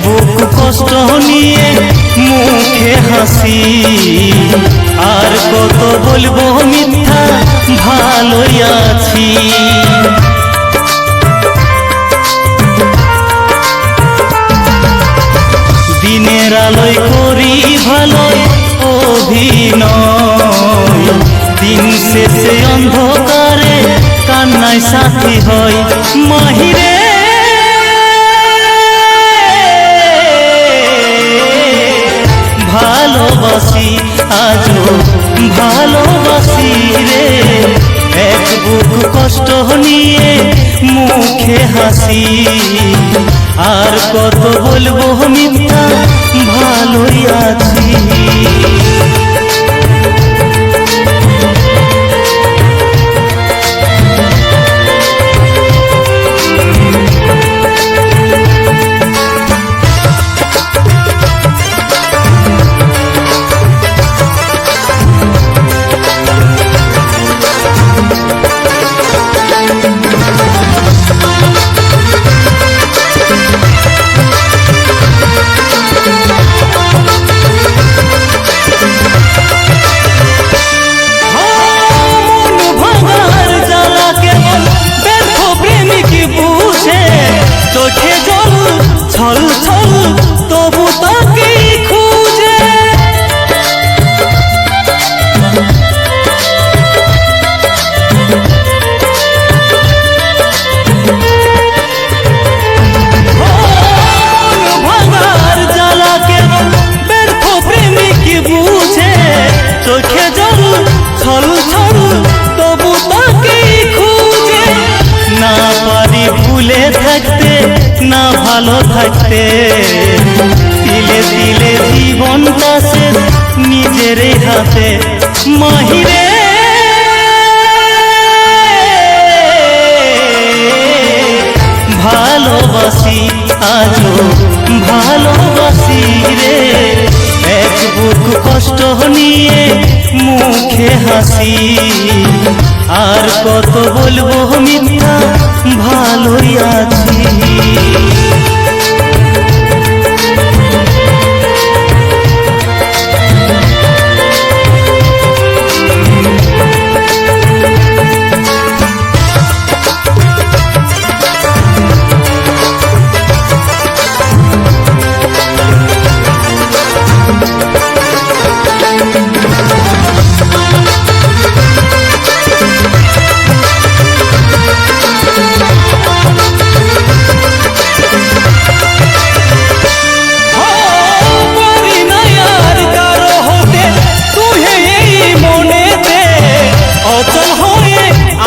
বুক কষ্ট নিয়ে মুখে হাসি, আর কত বলবো মিথ্যা ভালোই আছি। দিনের আলোয় করি ভালোই অভিনয়, দিন শেষে অন্ধকারে কান্নায় সাথী হয়। মাহিরে ভালোবাসি আজও ভালোবাসি রে, এক বুক কষ্ট নিয়ে মুখে হাসি, আর কত বলবো মিথ্যা ভালোই আছি। ছল ছল তবু তাকে খুঁজে, ভাঙার জ্বালা কেবল ব্যর্থ প্রেমিক বুঝে, চোখে জল ছল ছল তবু তাকে খুঁজে। না পারি ভুলে থাকতে না ভালো থাকতে, তিলে তিলে জীবনটা শেষ নিজের হাতে। মাহিরে ভালোবাসি আজও ভালোবাসি রে, এক বুক কষ্ট নিয়ে মুখে হাসি, আর কত বলবো মিথ্যা ভালোই আছি।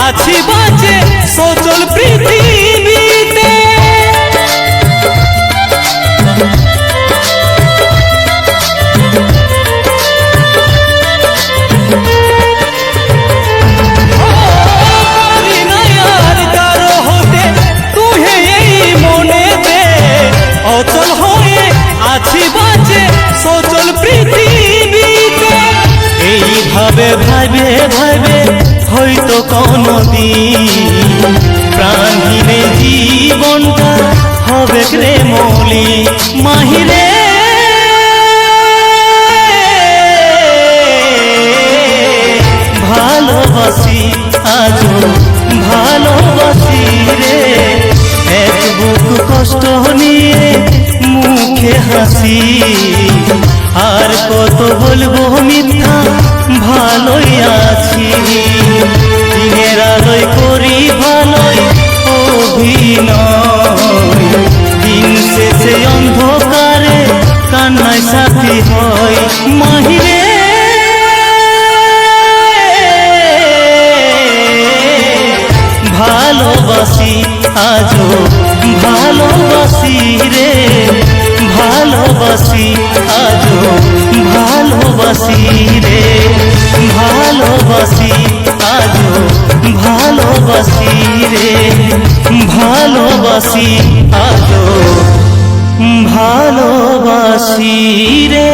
আছি বাঁচে সচল পৃথিবীতে, কারো হতে তুহে এই মনেতে, অচল হয়ে আছি বাঁচে সচল পৃথিবীতে। এইভাবে ভাবে ভাবে হয়তো কোনদিন প্রাণহীনে জীবনটা হবে রে মলি। মাহিরে ভালোবাসি আজও ভালোবাসি রে, এক বুক কষ্ট নিয়ে মুখে হাসি, আর কত বলবো মিথ্যা ভালোই আছি। দিনের আলোয় করি ভালোই অভিনয়, দিন শেষে অন্ধকারে কান্নায় সাথী হয়। মাহিরে ভালোবাসি আজও ভালোবাসি রে, ভালোবাসি আজও ভালোবাসি রে, ভালোবাসি আজও ভালোবাসি রে, ভালোবাসি আজও ভালোবাসি রে।